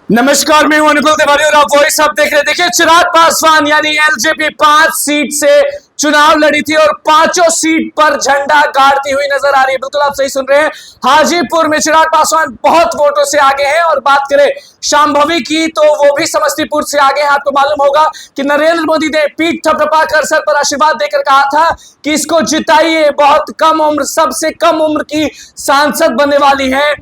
नमस्कार, मैं हूं अनुकुल तिवारी और आप वही सब देख रहे। देखिए, चिराग पासवान यानी एलजेपी 5 सीट से चुनाव लड़ी थी और पांचों सीट पर झंडा गाड़ती हुई नजर आ रही है। बिल्कुल आप सही सुन रहे हैं। हाजीपुर में चिराग पासवान बहुत वोटों से आगे हैं और बात करें शांभवी की तो वो भी समस्तीपुर से आगे हैं। आपको मालूम होगा कि नरेंद्र मोदी ने पीठ थपथपाकर सर पर आशीर्वाद देकर कहा था कि इसको जिताइए, बहुत कम उम्र, सबसे कम उम्र की सांसद बनने वाली है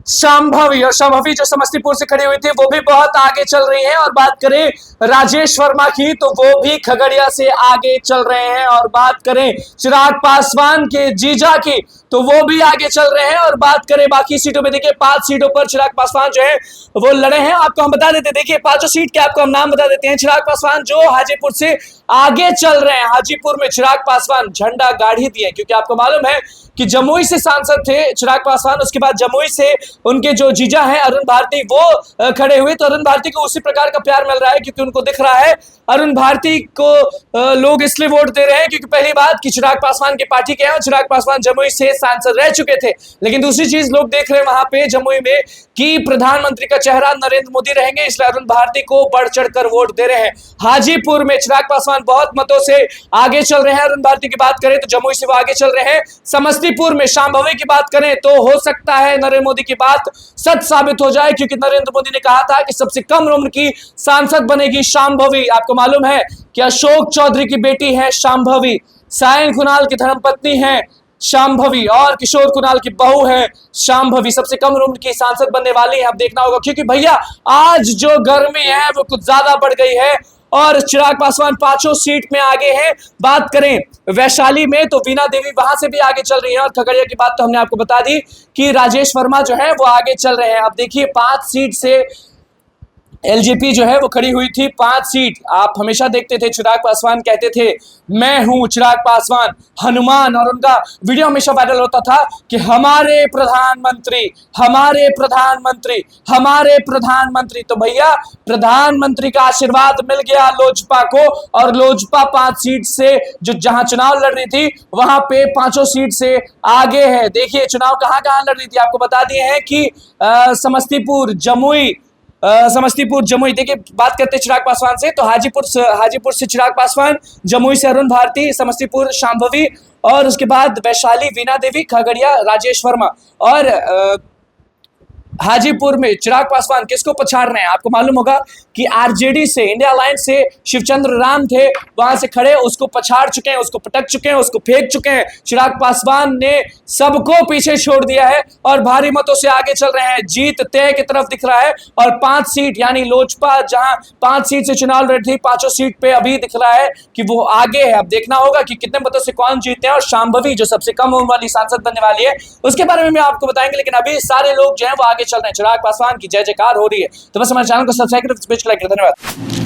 शांभवी। और शांभवी जो समस्तीपुर से खड़ी हुई थी वो भी बहुत आगे चल रही है। और बात करें राजेश वर्मा की तो वो भी खगड़िया से आगे चल रहे हैं। और बात करें चिराग पासवान के जीजा की तो वो भी आगे चल रहे हैं। और बात करें बाकी सीटों में, देखिए 5 सीटों पर चिराग पासवान जो है वो लड़े हैं। आपको हम बता देते, देखिए पांचों सीट के आपको हम नाम बता देते हैं। चिराग पासवान जो हाजीपुर से आगे चल रहे हैं, हाजीपुर में चिराग पासवान झंडा गाड़ ही दिए, क्योंकि आपको मालूम है कि जमुई से सांसद थे चिराग पासवान, उसके बाद जमुई से उनके जो जीजा हैं अरुण भारती वो खड़े हुए। तो अरुण भारती को उसी प्रकार का प्यार मिल रहा है क्योंकि उनको दिख रहा है अरुण भारती को लोग इसलिए वोट दे रहे हैं क्योंकि पहली बात कि चिराग पासवान की पार्टी के हैं और चिराग पासवान जमुई से सांसद रह चुके थे। लेकिन दूसरी चीज लोग देख रहे हैं वहां पे जमुई में कि प्रधानमंत्री का चेहरा नरेंद्र मोदी रहेंगे, इसलिए अरुण भारती को बढ़ चढ़कर वोट दे रहे हैं। हाजीपुर में चिराग पासवान बहुत मतों से आगे चल रहे हैं। अरुण भारती की बात करें तो जमुई से वो आगे चल रहे हैं। समस्तीपुर में शांभवी की बात करें तो हो सकता है नरेंद्र मोदी की बात सच साबित हो जाए, क्योंकि नरेंद्र मोदी ने कहा था कि सबसे कम उम्र की सांसद बनेगी शांभवी। आपको मालूम है कि अशोक चौधरी की बेटी है शांभवी, सायन कुणाल की धर्मपत्नी है शांभवी और किशोर कुणाल की बहू है शांभवी। सबसे कम उम्र की सांसद बनने वाली है। अब देखना होगा, क्योंकि भैया आज जो गर्मी है वो कुछ ज्यादा बढ़ गई है और चिराग पासवान पांचों सीट में आगे हैं। बात करें वैशाली में तो वीणा देवी वहां से भी आगे चल रही है। और खगड़िया की बात तो हमने आपको बता दी कि राजेश वर्मा जो है वो आगे चल रहे हैं। अब देखिए 5 सीट से एलजेपी जो है वो खड़ी हुई थी, 5 सीट। आप हमेशा देखते थे चिराग पासवान कहते थे मैं हूं चिराग पासवान हनुमान, और उनका वीडियो हमेशा वायरल होता था कि हमारे प्रधानमंत्री, हमारे प्रधानमंत्री, हमारे प्रधानमंत्री। तो भैया प्रधानमंत्री का आशीर्वाद मिल गया लोजपा को और लोजपा 5 सीट से जो जहां चुनाव लड़ रही थी वहां पे पांचों सीट से आगे है। देखिए चुनाव कहां कहां लड़ रही थी, आपको बता दिए हैं कि समस्तीपुर जमुई। देखिए बात करते हैं चिराग पासवान से तो हाजीपुर से चिराग पासवान, जमुई से अरुण भारती, समस्तीपुर शांभवी और उसके बाद वैशाली वीणा देवी, खगड़िया राजेश वर्मा। और हाजीपुर में चिराग पासवान किसको पछाड़ रहे हैं, आपको मालूम होगा कि आरजेडी से, इंडिया अलायंस से शिवचंद्र राम थे वहां से खड़े, उसको पछाड़ चुके हैं, उसको पटक चुके हैं, उसको फेंक चुके हैं। चिराग पासवान ने सबको पीछे छोड़ दिया है और भारी मतों से आगे चल रहे हैं। जीत तय की तरफ दिख रहा है और 5 सीट यानी लोजपा जहां 5 सीट से चुनाव लड़ रही थी, पांचों सीट पे अभी दिख रहा है कि वो आगे है। अब देखना होगा कि कितने मतों से कौन जीतते हैं और शांभवी जो सबसे कम उम्र वाली सांसद बनने वाली है उसके बारे में आपको बताएंगे। लेकिन अभी सारे लोग जो है वो आगे चल रहे हैं। चिराग पासवान की जय जयकार हो रही है। तो बस हमारे चैनल को सब्सक्राइब करें, धन्यवाद।